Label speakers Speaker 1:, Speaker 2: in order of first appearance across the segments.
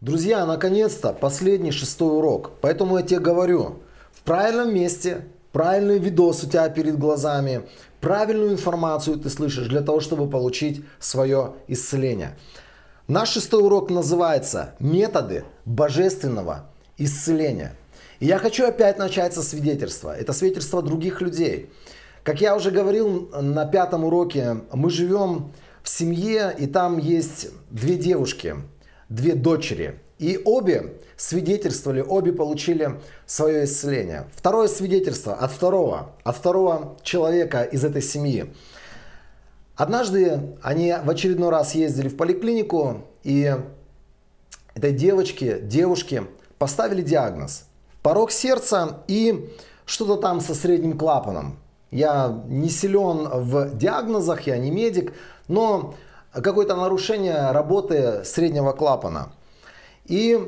Speaker 1: Друзья, наконец-то последний шестой урок. Поэтому я тебе говорю, в правильном месте, правильный видос у тебя перед глазами, правильную информацию ты слышишь для того, чтобы получить свое исцеление. Наш шестой урок называется «Методы божественного исцеления». И я хочу опять начать со свидетельства. Это свидетельство других людей. Как я уже говорил на пятом уроке, мы живем в семье, и там есть две девушки, две дочери. И обе свидетельствовали, обе получили свое исцеление. Второе свидетельство от второго человека из этой семьи. Однажды они в очередной раз ездили в поликлинику, и этой девушке поставили диагноз. Порок сердца и что-то там со средним клапаном. Я не силен в диагнозах, я не медик, но какое-то нарушение работы среднего клапана. И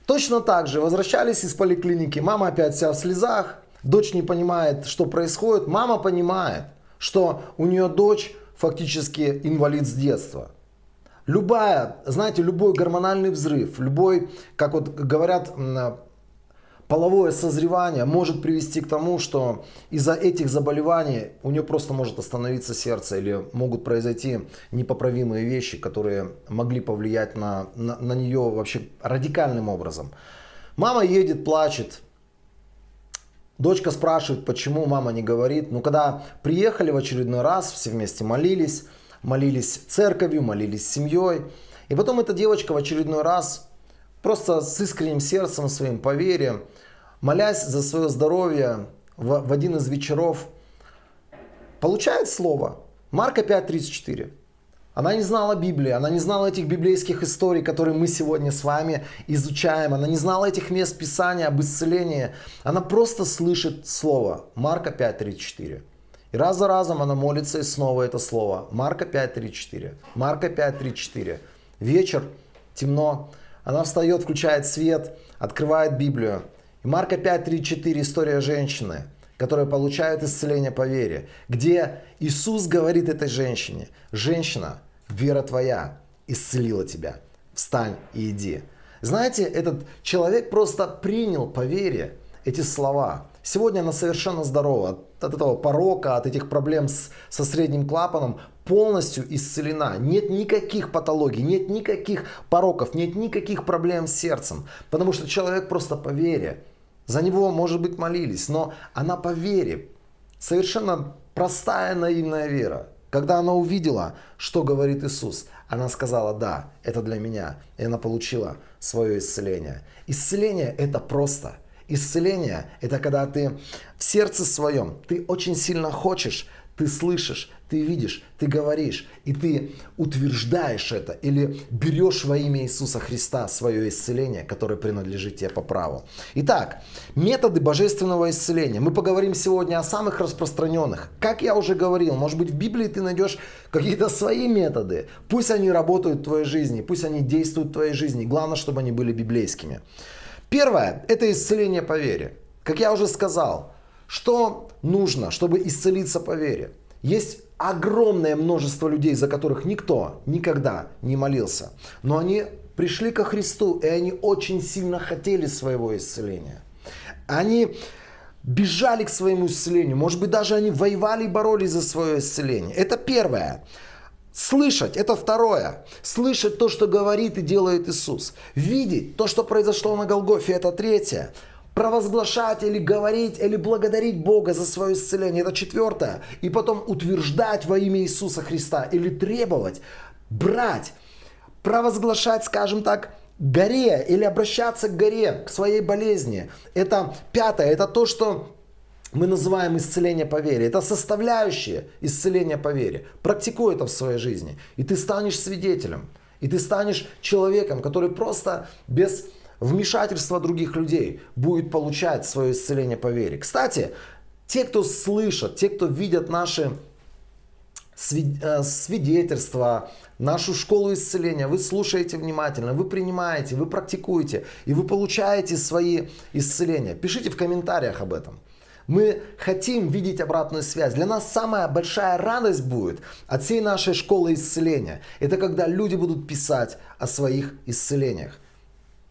Speaker 1: точно так же возвращались из поликлиники, мама опять вся в слезах, дочь не понимает, что происходит, мама понимает, что у нее дочь фактически инвалид с детства. Любой гормональный взрыв, любой, как вот говорят, половое созревание может привести к тому, что из-за этих заболеваний у нее просто может остановиться сердце или могут произойти непоправимые вещи, которые могли повлиять на нее вообще радикальным образом. Мама едет, плачет. Дочка спрашивает, почему мама не говорит. Но когда приехали в очередной раз, все вместе молились церковью, молились семьей. И потом эта девочка в очередной раз просто с искренним сердцем своим, по вере, молясь за свое здоровье в один из вечеров, получает слово. Марка 5:34. Она не знала Библии, она не знала этих библейских историй, которые мы сегодня с вами изучаем. Она не знала этих мест Писания об исцелении. Она просто слышит слово. Марка 5:34. И раз за разом она молится, и снова это слово. Марка 5:34. Марка 5:34. Вечер, темно. Она встает, включает свет, открывает Библию. И Марка 5:34 история женщины, которая получает исцеление по вере, где Иисус говорит этой женщине: женщина, вера твоя исцелила тебя. Встань и иди. Знаете, этот человек просто принял по вере эти слова. Сегодня она совершенно здорова от этого порока, от этих проблем со средним клапаном, полностью исцелена. Нет никаких патологий, нет никаких пороков, нет никаких проблем с сердцем. Потому что человек просто по вере. За него, может быть, молились, но она по вере. Совершенно простая наивная вера. Когда она увидела, что говорит Иисус, она сказала: да, это для меня. И она получила свое исцеление. Исцеление – это просто. Исцеление – это когда ты в сердце своем, ты очень сильно хочешь, ты слышишь, ты видишь, ты говоришь, и ты утверждаешь это или берешь во имя Иисуса Христа свое исцеление, которое принадлежит тебе по праву. Итак, методы божественного исцеления. Мы поговорим сегодня о самых распространенных. Как я уже говорил, может быть, в Библии ты найдешь какие-то свои методы. Пусть они работают в твоей жизни, пусть они действуют в твоей жизни. Главное, чтобы они были библейскими. Первое – это исцеление по вере. Как я уже сказал, что нужно, чтобы исцелиться по вере? Есть огромное множество людей, за которых никто никогда не молился. Но они пришли ко Христу, и они очень сильно хотели своего исцеления. Они бежали к своему исцелению. Может быть, даже они воевали и боролись за свое исцеление. Это первое. Слышать – это второе. Слышать то, что говорит и делает Иисус. Видеть то, что произошло на Голгофе – это третье. Провозглашать или говорить, или благодарить Бога за свое исцеление – это четвертое. И потом утверждать во имя Иисуса Христа или требовать, брать, провозглашать, скажем так, горе или обращаться к горе, к своей болезни. Это пятое, это то, что мы называем исцеление по вере. Это составляющие исцеления по вере. Практикуй это в своей жизни. И ты станешь свидетелем. И ты станешь человеком, который просто без вмешательства других людей будет получать свое исцеление по вере. Кстати, те, кто слышат, те, кто видят наши свидетельства, нашу школу исцеления, вы слушаете внимательно, вы принимаете, вы практикуете, и вы получаете свои исцеления. Пишите в комментариях об этом. Мы хотим видеть обратную связь. Для нас самая большая радость будет от всей нашей школы исцеления. Это когда люди будут писать о своих исцелениях.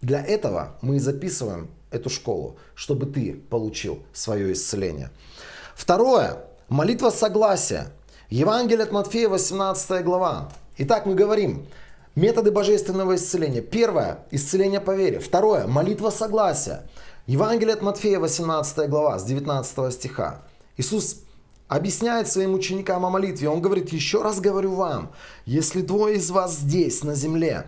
Speaker 1: Для этого мы и записываем эту школу, чтобы ты получил свое исцеление. Второе. Молитва согласия. Евангелие от Матфея, 18 глава. Итак, мы говорим, методы божественного исцеления. Первое. Исцеление по вере. Второе. Молитва согласия. Евангелие от Матфея, 18 глава, с 19 стиха. Иисус объясняет своим ученикам о молитве. Он говорит, еще раз говорю вам, если двое из вас здесь, на земле,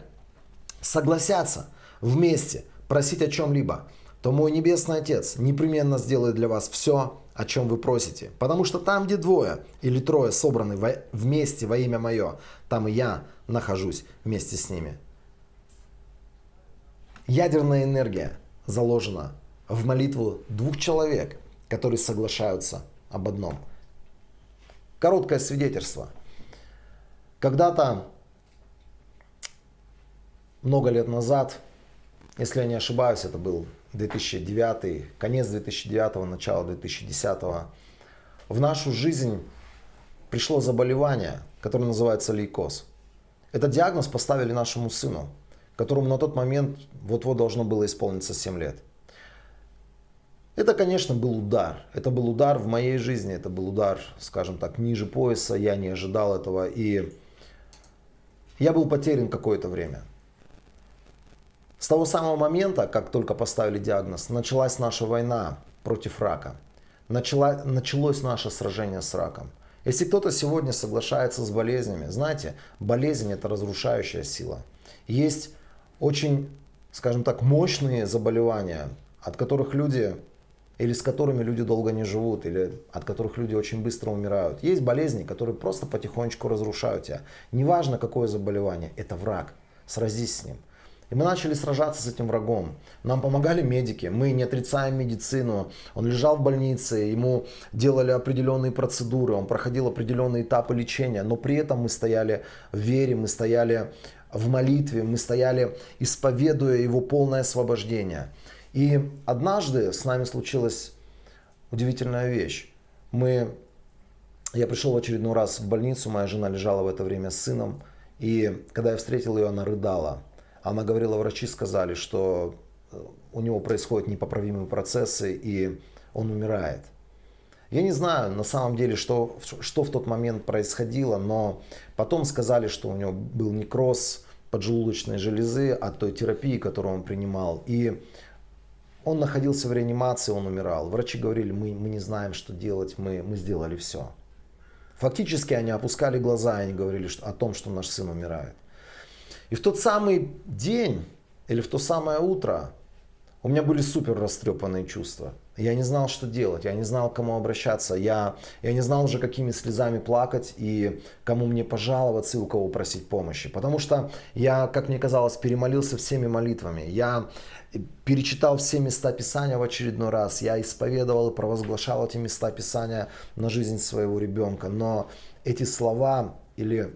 Speaker 1: согласятся вместе просить о чем-либо, то мой Небесный Отец непременно сделает для вас все, о чем вы просите. Потому что там, где двое или трое собраны вместе во имя Мое, там и я нахожусь вместе с ними. Ядерная энергия заложена в молитву двух человек, которые соглашаются об одном. Короткое свидетельство. Когда-то, много лет назад, если я не ошибаюсь, это был 2009, конец 2009, начало 2010, в нашу жизнь пришло заболевание, которое называется лейкоз. Этот диагноз поставили нашему сыну, которому на тот момент вот-вот должно было исполниться 7 лет. Это, конечно, был удар. Это был удар в моей жизни, это был удар, скажем так, ниже пояса, я не ожидал этого, и я был потерян какое-то время. С того самого момента, как только поставили диагноз, началась наша война против рака. Началось наше сражение с раком. Если кто-то сегодня соглашается с болезнями, знаете, болезнь — это разрушающая сила. Есть очень, скажем так, мощные заболевания, от которых люди, или с которыми люди долго не живут, или от которых люди очень быстро умирают. Есть болезни, которые просто потихонечку разрушают тебя. Неважно, какое заболевание, это враг. Сразись с ним. И мы начали сражаться с этим врагом. Нам помогали медики, мы не отрицаем медицину. Он лежал в больнице, ему делали определенные процедуры, он проходил определенные этапы лечения. Но при этом мы стояли в вере, мы стояли в молитве, мы стояли, исповедуя его полное освобождение. И однажды с нами случилась удивительная вещь. Я пришел в очередной раз в больницу, моя жена лежала в это время с сыном. И когда я встретил ее, она рыдала. Она говорила, врачи сказали, что у него происходят непоправимые процессы и он умирает. Я не знаю на самом деле, что в тот момент происходило, но потом сказали, что у него был некроз поджелудочной железы от той терапии, которую он принимал. И он находился в реанимации, он умирал. Врачи говорили, мы не знаем, что делать, мы сделали все. Фактически они опускали глаза и они говорили о том, что наш сын умирает. И в тот самый день или в то самое утро у меня были супер растрепанные чувства. Я не знал, что делать, я не знал, к кому обращаться, я не знал уже, какими слезами плакать и кому мне пожаловаться и у кого просить помощи. Потому что я, как мне казалось, перемолился всеми молитвами. Я перечитал все места Писания в очередной раз. Я исповедовал и провозглашал эти места Писания на жизнь своего ребенка. Но эти слова или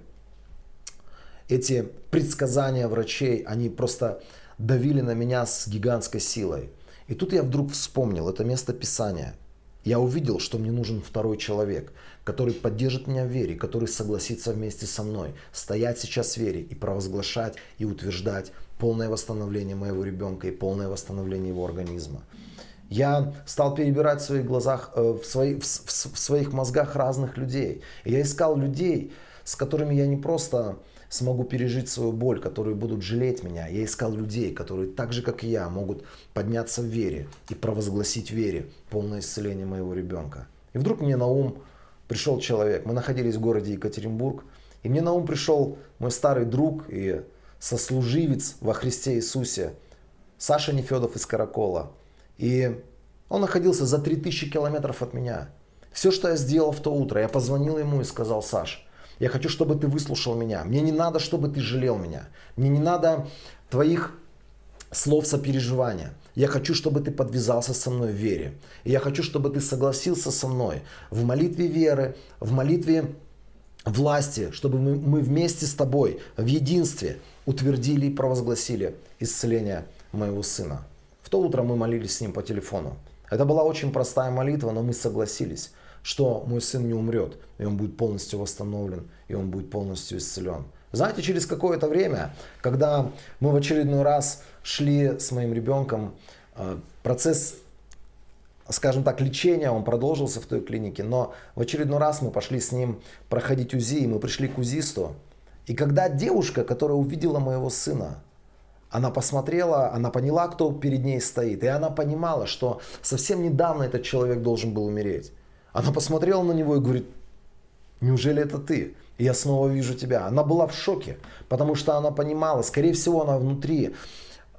Speaker 1: эти предсказания врачей, они просто давили на меня с гигантской силой. И тут я вдруг вспомнил это место Писания. Я увидел, что мне нужен второй человек, который поддержит меня в вере, который согласится вместе со мной стоять сейчас в вере и провозглашать и утверждать полное восстановление моего ребенка и полное восстановление его организма. Я стал перебирать в своих мозгах разных людей. И я искал людей, с которыми я не просто смогу пережить свою боль, которые будут жалеть меня. Я искал людей, которые так же, как и я, могут подняться в вере и провозгласить в вере полное исцеление моего ребенка. И вдруг мне на ум пришел человек. Мы находились в городе Екатеринбург. И мне на ум пришел мой старый друг и сослуживец во Христе Иисусе Саша Нефедов из Каракола. И он находился за 3000 километров от меня. Все, что я сделал в то утро, я позвонил ему и сказал: Саш, я хочу, чтобы ты выслушал меня. Мне не надо, чтобы ты жалел меня. Мне не надо твоих слов сопереживания. Я хочу, чтобы ты подвязался со мной в вере. И я хочу, чтобы ты согласился со мной в молитве веры, в молитве власти, чтобы мы вместе с тобой в единстве утвердили и провозгласили исцеление моего сына. В то утро мы молились с ним по телефону. Это была очень простая молитва, но мы согласились, что мой сын не умрет, и он будет полностью восстановлен, и он будет полностью исцелен. Знаете, через какое-то время, когда мы в очередной раз шли с моим ребенком, процесс, скажем так, лечения, он продолжился в той клинике, но в очередной раз мы пошли с ним проходить УЗИ, и мы пришли к УЗИсту. И когда девушка, которая увидела моего сына, она посмотрела, она поняла, кто перед ней стоит, и она понимала, что совсем недавно этот человек должен был умереть. Она посмотрела на него и говорит: неужели это ты? И я снова вижу тебя. Она была в шоке, потому что она понимала, скорее всего, она внутри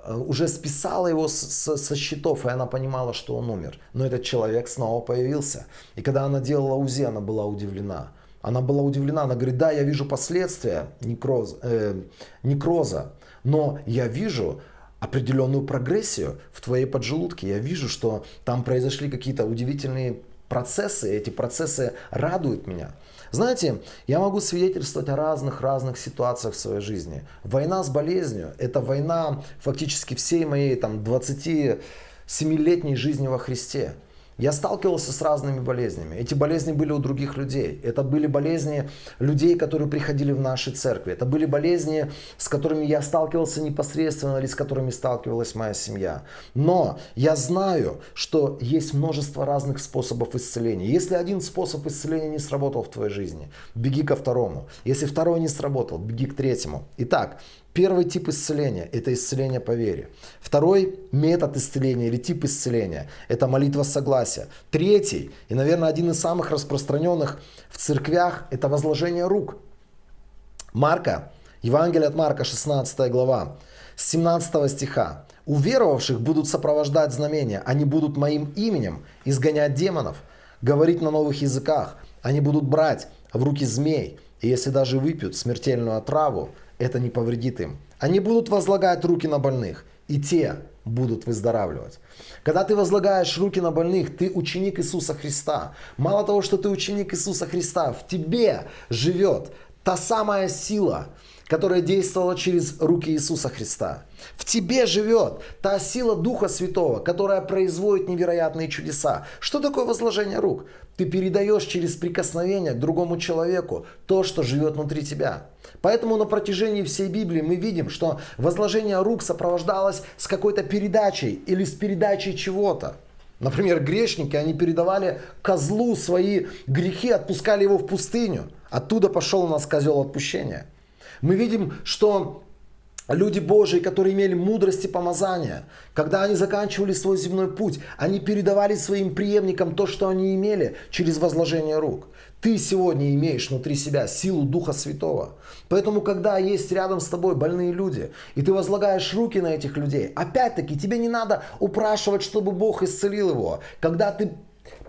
Speaker 1: уже списала его со счетов, и она понимала, что он умер. Но этот человек снова появился. И когда она делала УЗИ, она была удивлена. Она была удивлена, она говорит: да, я вижу последствия некроза, но я вижу определенную прогрессию в твоей поджелудке. Я вижу, что там произошли какие-то удивительные процессы, и эти процессы радуют меня. Знаете, я могу свидетельствовать о разных ситуациях в своей жизни. Война с болезнью – это война фактически всей моей 27-летней жизни во Христе. Я сталкивался с разными болезнями. Эти болезни были у других людей. Это были болезни людей, которые приходили в наши церкви. Это были болезни, с которыми я сталкивался непосредственно или с которыми сталкивалась моя семья. Но я знаю, что есть множество разных способов исцеления. Если один способ исцеления не сработал в твоей жизни, беги ко второму. Если второй не сработал, беги к третьему. Итак, первый тип исцеления – это исцеление по вере. Второй метод исцеления или тип исцеления – это молитва согласия. Третий, и, наверное, один из самых распространенных в церквях – это возложение рук. Марка, Евангелие от Марка, 16 глава, с 17 стиха. «У веровавших будут сопровождать знамения, они будут моим именем изгонять демонов, говорить на новых языках, они будут брать в руки змей, и если даже выпьют смертельную отраву, это не повредит им. Они будут возлагать руки на больных, и те будут выздоравливать». Когда ты возлагаешь руки на больных, ты ученик Иисуса Христа. Мало того, что ты ученик Иисуса Христа, в тебе живет та самая сила, которая действовала через руки Иисуса Христа. В тебе живет та сила Духа Святого, которая производит невероятные чудеса. Что такое возложение рук? Ты передаешь через прикосновение к другому человеку то, что живет внутри тебя. Поэтому на протяжении всей Библии мы видим, что возложение рук сопровождалось с какой-то передачей или с передачей чего-то. Например, грешники, они передавали козлу свои грехи, отпускали его в пустыню. Оттуда пошел у нас козел отпущения. Мы видим, что люди Божии, которые имели мудрость и помазание, когда они заканчивали свой земной путь, они передавали своим преемникам то, что они имели через возложение рук. Ты сегодня имеешь внутри себя силу Духа Святого. Поэтому, когда есть рядом с тобой больные люди, и ты возлагаешь руки на этих людей, опять-таки, тебе не надо упрашивать, чтобы Бог исцелил его. Когда ты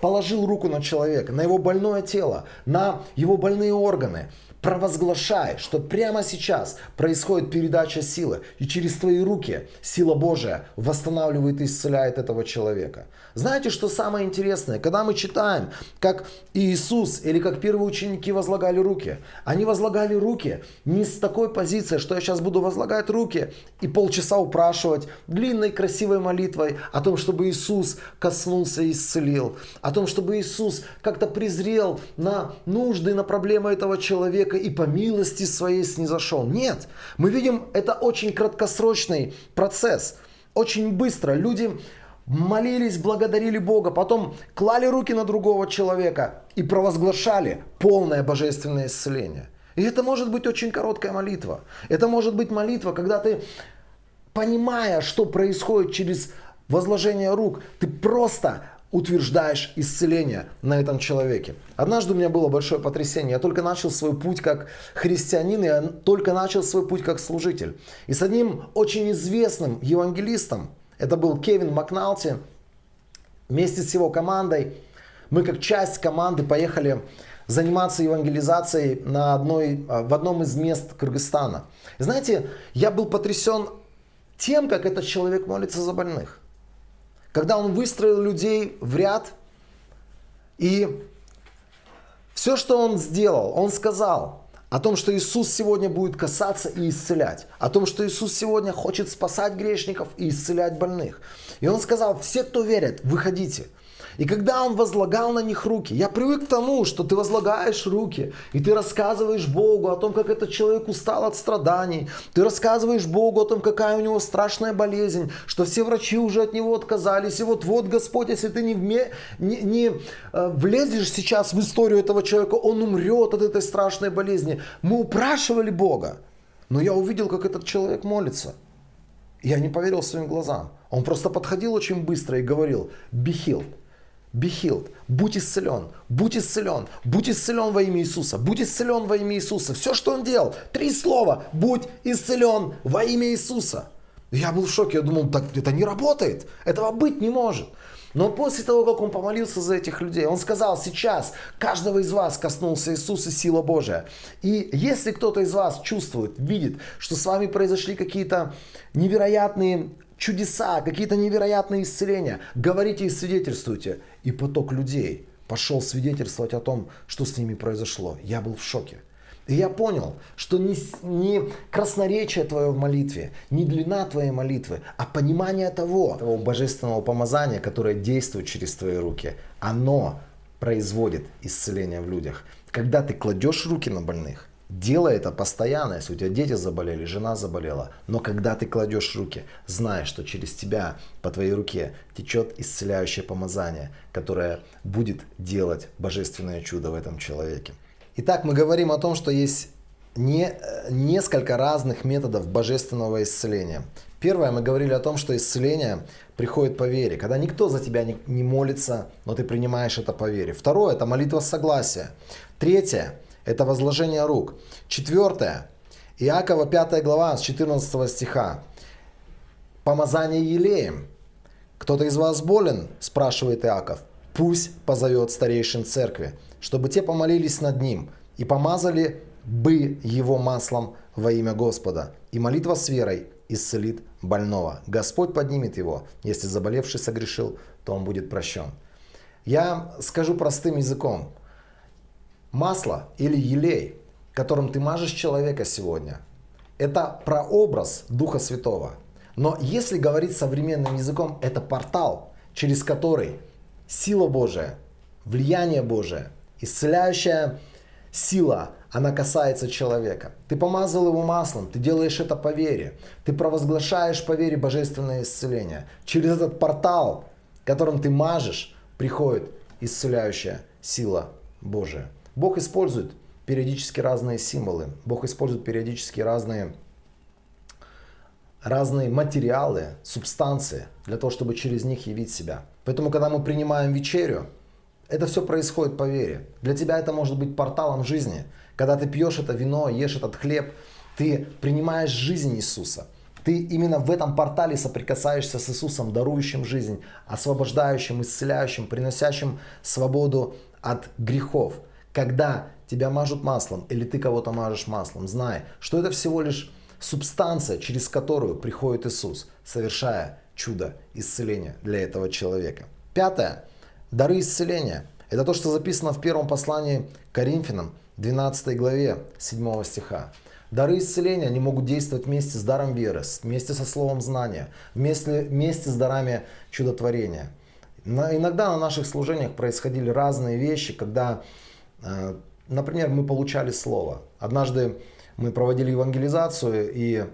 Speaker 1: положил руку на человека, на его больное тело, на его больные органы, провозглашай, что прямо сейчас происходит передача силы, и через твои руки сила Божия восстанавливает и исцеляет этого человека. Знаете, что самое интересное? Когда мы читаем, как Иисус или как первые ученики возлагали руки, они возлагали руки не с такой позиции, что я сейчас буду возлагать руки и полчаса упрашивать длинной красивой молитвой о том, чтобы Иисус коснулся и исцелил, о том, чтобы Иисус как-то презрел на нужды, на проблемы этого человека и по милости своей снизошел. Нет, мы видим, это очень краткосрочный процесс. Очень быстро люди молились, благодарили Бога, потом клали руки на другого человека и провозглашали полное божественное исцеление. И это может быть очень короткая молитва. Это может быть молитва, когда ты, понимая, что происходит через возложение рук, ты просто утверждаешь исцеление на этом человеке. Однажды у меня было большое потрясение. Я только начал свой путь как христианин, я только начал свой путь как служитель. И с одним очень известным евангелистом, это был Кевин Макналти, вместе с его командой, мы как часть команды поехали заниматься евангелизацией в одном из мест Кыргызстана. И знаете, я был потрясен тем, как этот человек молится за больных. Когда он выстроил людей в ряд, и все, что он сделал, он сказал о том, что Иисус сегодня будет касаться и исцелять, о том, что Иисус сегодня хочет спасать грешников и исцелять больных. И он сказал: все, кто верит, выходите. И когда он возлагал на них руки, я привык к тому, что ты возлагаешь руки, и ты рассказываешь Богу о том, как этот человек устал от страданий, ты рассказываешь Богу о том, какая у него страшная болезнь, что все врачи уже от него отказались, и вот Господь, если ты не влезешь сейчас в историю этого человека, он умрет от этой страшной болезни. Мы упрашивали Бога, но я увидел, как этот человек молится. Я не поверил своим глазам. Он просто подходил очень быстро и говорил: be healed. Be healed. Будь исцелен. Будь исцелен. Будь исцелен во имя Иисуса. Будь исцелен во имя Иисуса. Все, что он делал. 3 слова. Будь исцелен во имя Иисуса. Я был в шоке. Я думал, так это не работает. Этого быть не может. Но после того, как он помолился за этих людей, он сказал: сейчас каждого из вас коснулся Иисус и сила Божия. И если кто-то из вас чувствует, видит, что с вами произошли какие-то невероятные чудеса, какие-то невероятные исцеления, говорите и свидетельствуйте. И поток людей пошел свидетельствовать о том, что с ними произошло. Я был в шоке. И я понял, что не красноречие твое в молитве, не длина твоей молитвы, а понимание того божественного помазания, которое действует через твои руки, оно производит исцеление в людях. Когда ты кладешь руки на больных, делай это постоянно, если у тебя дети заболели, жена заболела. Но когда ты кладешь руки, знай, что через тебя, по твоей руке, течет исцеляющее помазание, которое будет делать божественное чудо в этом человеке. Итак, мы говорим о том, что есть несколько разных методов божественного исцеления. Первое, мы говорили о том, что исцеление приходит по вере, когда никто за тебя не молится, но ты принимаешь это по вере. Второе, это молитва согласия. Третье, это возложение рук. Четвертое, Иакова 5 глава с 14 стиха. Помазание елеем. Кто-то из вас болен, спрашивает Иаков. Пусть позовет старейшин церкви, чтобы те помолились над ним и помазали бы его маслом во имя Господа. И молитва с верой исцелит больного. Господь поднимет его. Если заболевший согрешил, то он будет прощен. Я скажу простым языком. Масло или елей, которым ты мажешь человека сегодня, это прообраз Духа Святого. Но если говорить современным языком, это портал, через который сила Божия, влияние Божие, исцеляющая сила, она касается человека. Ты помазал его маслом, ты делаешь это по вере. Ты провозглашаешь по вере божественное исцеление. Через этот портал, которым ты мажешь, приходит исцеляющая сила Божия. Бог использует периодически разные символы. Бог использует периодически разные материалы, субстанции, для того, чтобы через них явить себя. Поэтому, когда мы принимаем вечерю, это все происходит по вере. Для тебя это может быть порталом жизни. Когда ты пьешь это вино, ешь этот хлеб, ты принимаешь жизнь Иисуса. Ты именно в этом портале соприкасаешься с Иисусом, дарующим жизнь, освобождающим, исцеляющим, приносящим свободу от грехов. Когда тебя мажут маслом или ты кого-то мажешь маслом, знай, что это всего лишь субстанция, через которую приходит Иисус, совершая чудо исцеления для этого человека. Пятое. Дары исцеления. Это то, что записано в первом послании к Коринфянам, 12 главе, 7 стиха. Дары исцеления, они могут действовать вместе с даром веры, вместе со словом знания, вместе с дарами чудотворения. Иногда на наших служениях происходили разные вещи, когда, например, мы получали слово. Однажды мы проводили евангелизацию, и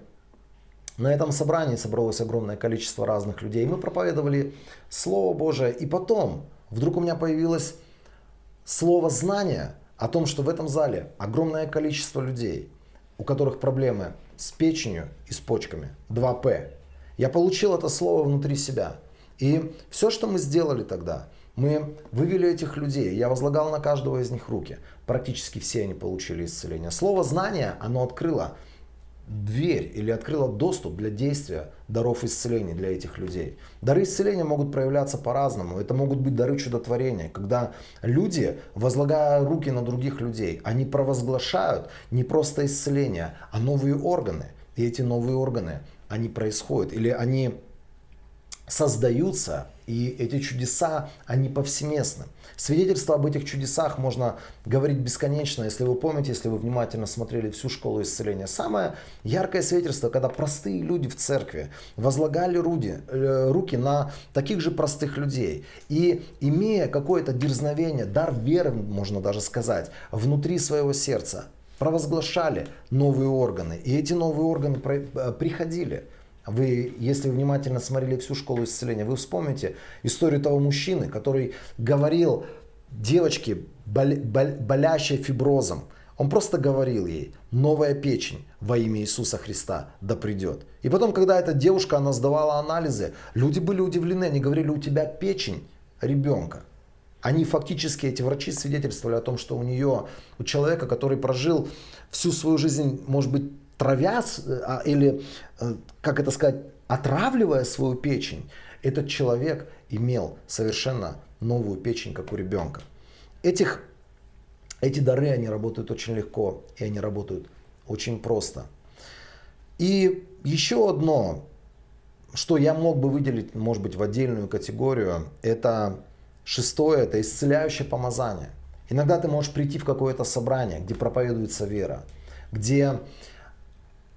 Speaker 1: на этом собрании собралось огромное количество разных людей. Мы проповедовали Слово Божие, и потом вдруг у меня появилось слово знания о том, что в этом зале огромное количество людей, у которых проблемы с печенью и с почками, 2П. Я получил это слово внутри себя. И все, что мы сделали тогда, мы вывели этих людей, я возлагал на каждого из них руки. Практически все они получили исцеление. Слово знания, оно открыло дверь или открыло доступ для действия даров исцеления для этих людей. Дары исцеления могут проявляться по-разному. Это могут быть дары чудотворения, когда люди, возлагая руки на других людей, они провозглашают не просто исцеление, а новые органы. И эти новые органы, они происходят или они создаются, и эти чудеса, они повсеместны. Свидетельства об этих чудесах можно говорить бесконечно. Если вы помните, если вы внимательно смотрели всю школу исцеления, самое яркое свидетельство, когда простые люди в церкви возлагали руки на таких же простых людей. И имея какое-то дерзновение, дар веры, можно даже сказать, внутри своего сердца, провозглашали новые органы. И эти новые органы приходили. Вы, если внимательно смотрели всю школу исцеления, вы вспомните историю того мужчины, который говорил девочке, болящей фиброзом, он просто говорил ей: новая печень во имя Иисуса Христа да придет. И потом, когда эта девушка, она сдавала анализы, люди были удивлены, они говорили: у тебя печень ребенка. Они фактически, эти врачи свидетельствовали о том, что у человека, который прожил всю свою жизнь, может быть, травясь или, как это сказать, отравливая свою печень, этот человек имел совершенно новую печень, как у ребенка. Эти дары, они работают очень легко, и они работают очень просто. И еще одно, что я мог бы выделить, может быть, в отдельную категорию, это шестое, это исцеляющее помазание. Иногда ты можешь прийти в какое-то собрание, где проповедуется вера, где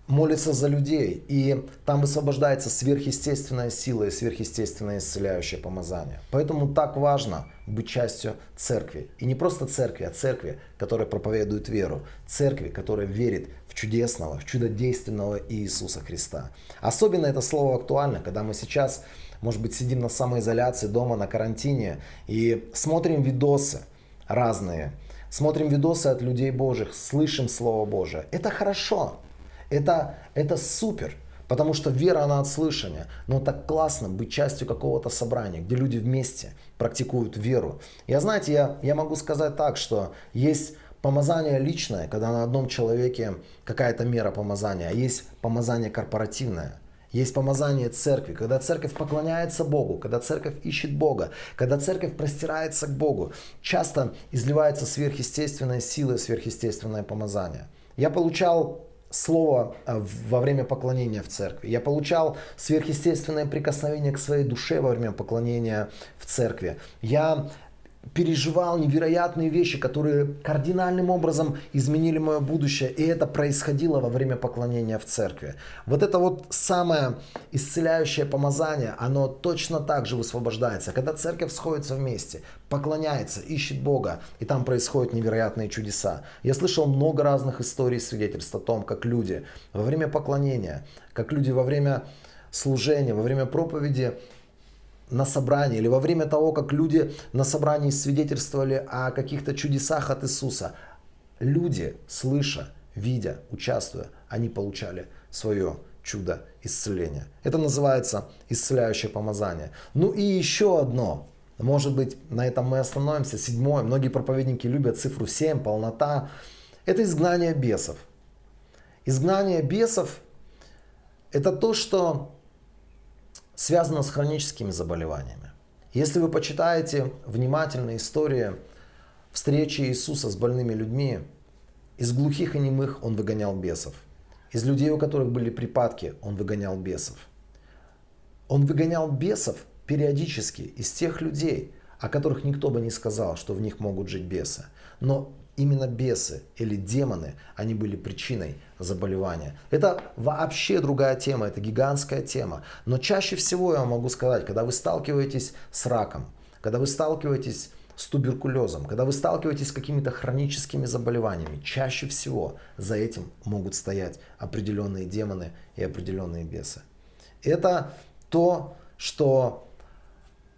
Speaker 1: молится за людей, и там высвобождается сверхъестественная сила и сверхъестественное исцеляющее помазание. Поэтому так важно быть частью церкви. И не просто церкви, а церкви, которая проповедует веру. Церкви, которая верит в чудесного, в чудодейственного Иисуса Христа. Особенно это слово актуально, когда мы сейчас, может быть, сидим на самоизоляции дома, на карантине, и смотрим видосы разные. Смотрим видосы от людей Божьих, слышим Слово Божие. Это хорошо. Это супер, потому что вера, она от слышания. Но так классно быть частью какого-то собрания, где люди вместе практикуют веру. Знаете, я могу сказать так, что есть помазание личное, когда на одном человеке какая-то мера помазания, а есть помазание корпоративное. Есть помазание церкви, когда церковь поклоняется Богу, когда церковь ищет Бога, когда церковь простирается к Богу. Часто изливается сверхъестественная сила, сверхъестественное помазание. Я получал слово во время поклонения в церкви. Я получал сверхъестественное прикосновение к своей душе во время поклонения в церкви. Я переживал невероятные вещи, которые кардинальным образом изменили мое будущее. И это происходило во время поклонения в церкви. Вот это вот самое исцеляющее помазание, оно точно так же высвобождается. Когда церковь сходится вместе, поклоняется, ищет Бога, и там происходят невероятные чудеса. Я слышал много разных историй, свидетельств о том, как люди во время поклонения, как люди во время служения, во время проповеди на собрании, или во время того, как люди на собрании свидетельствовали о каких-то чудесах от Иисуса, люди, слыша, видя, участвуя, они получали свое чудо исцеления. Это называется исцеляющее помазание. Ну и еще одно, может быть, на этом мы остановимся, седьмое, многие проповедники любят цифру 7, полнота, это изгнание бесов. Изгнание бесов — это то, что связано с хроническими заболеваниями. Если вы почитаете внимательно истории встречи Иисуса с больными людьми, из глухих и немых Он выгонял бесов. Из людей, у которых были припадки, Он выгонял бесов. Он выгонял бесов периодически из тех людей, о которых никто бы не сказал, что в них могут жить бесы. Но именно бесы или демоны, они были причиной заболевания. Это вообще другая тема, это гигантская тема. Но чаще всего я вам могу сказать, когда вы сталкиваетесь с раком, когда вы сталкиваетесь с туберкулезом, когда вы сталкиваетесь с какими-то хроническими заболеваниями, чаще всего за этим могут стоять определенные демоны и определенные бесы. Это то, что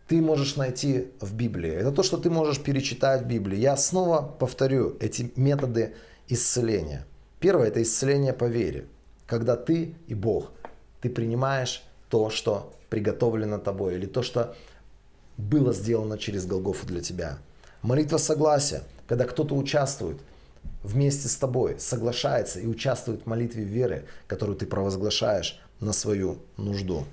Speaker 1: ты можешь найти в Библии. Это то, что ты можешь перечитать в Библии. Я снова повторю эти методы исцеления. Первое — это исцеление по вере. Когда ты и Бог, ты принимаешь то, что приготовлено тобой, или то, что было сделано через Голгофу для тебя. Молитва согласия, когда кто-то участвует вместе с тобой, соглашается и участвует в молитве веры, которую ты провозглашаешь на свою нужду.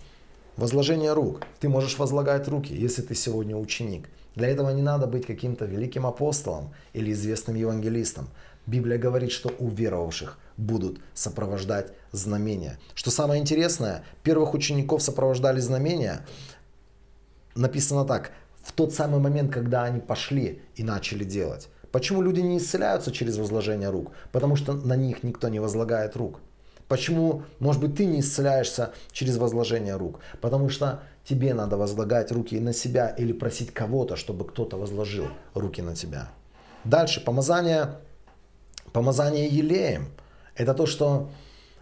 Speaker 1: Возложение рук. Ты можешь возлагать руки, если ты сегодня ученик. Для этого не надо быть каким-то великим апостолом или известным евангелистом. Библия говорит, что у веровавших будут сопровождать знамения. Что самое интересное, первых учеников сопровождали знамения. написано так, в тот самый момент, когда они пошли и начали делать. Почему люди не исцеляются через возложение рук? Потому что на них никто не возлагает рук. Почему, может быть, ты не исцеляешься через возложение рук? Потому что тебе надо возлагать руки на себя или просить кого-то, чтобы кто-то возложил руки на тебя. Дальше, помазание елеем. Это то, что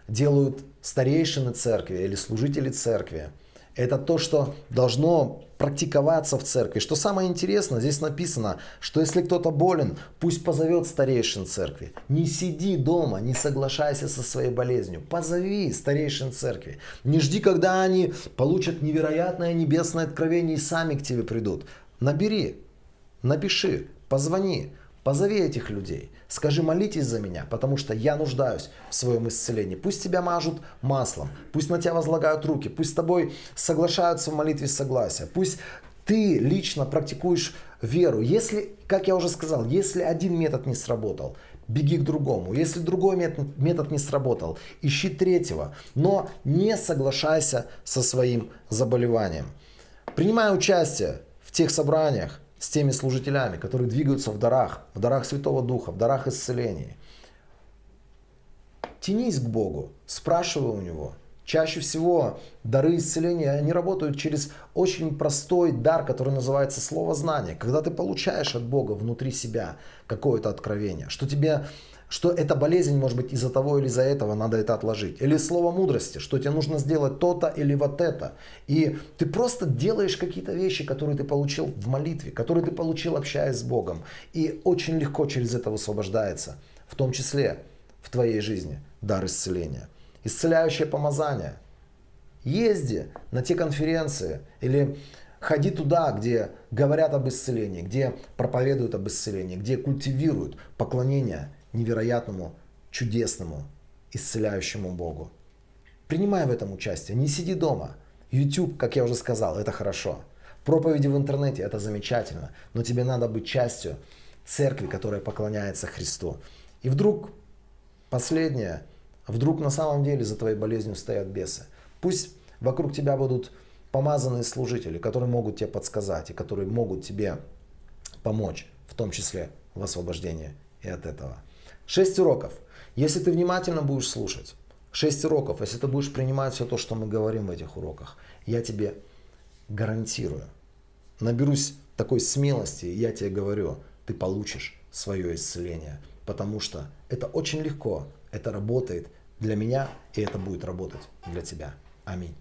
Speaker 1: делают старейшины церкви или служители церкви. Это то, что должно практиковаться в церкви. Что самое интересное, здесь написано, что если кто-то болен, пусть позовет старейшин церкви. Не сиди дома, не соглашайся со своей болезнью. Позови старейшин церкви. Не жди, когда они получат невероятное небесное откровение и сами к тебе придут. Набери, напиши, позвони. Позови этих людей, скажи, молитесь за меня, потому что я нуждаюсь в своем исцелении. Пусть тебя мажут маслом, пусть на тебя возлагают руки, пусть с тобой соглашаются в молитве согласия, пусть ты лично практикуешь веру. Если, как я уже сказал, если один метод не сработал, беги к другому. Если другой метод не сработал, ищи третьего, но не соглашайся со своим заболеванием. Принимай участие в тех собраниях, с теми служителями, которые двигаются в дарах Святого Духа, в дарах исцеления. Тянись к Богу, спрашивай у Него. Чаще всего дары исцеления, они работают через очень простой дар, который называется слово знания. Когда ты получаешь от Бога внутри себя какое-то откровение, что эта болезнь может быть из-за того или из-за этого, надо это отложить. Или слово мудрости, что тебе нужно сделать то-то или вот это. И ты просто делаешь какие-то вещи, которые ты получил в молитве, которые ты получил, общаясь с Богом. И очень легко через это высвобождается, в том числе в твоей жизни, дар исцеления. Исцеляющее помазание. Езди на те конференции или ходи туда, где говорят об исцелении, где проповедуют об исцелении, где культивируют поклонение невероятному, чудесному, исцеляющему Богу. Принимай в этом участие, не сиди дома. YouTube, как я уже сказал, это хорошо. Проповеди в интернете, это замечательно. Но тебе надо быть частью церкви, которая поклоняется Христу. И вдруг, последнее, вдруг на самом деле за твоей болезнью стоят бесы. Пусть вокруг тебя будут помазанные служители, которые могут тебе подсказать и которые могут тебе помочь, в том числе в освобождении и от этого. 6 уроков. Если ты внимательно будешь слушать, 6 уроков, если ты будешь принимать все то, что мы говорим в этих уроках, я тебе гарантирую, наберусь такой смелости, и я тебе говорю, ты получишь свое исцеление, потому что это очень легко, это работает для меня, и это будет работать для тебя. Аминь.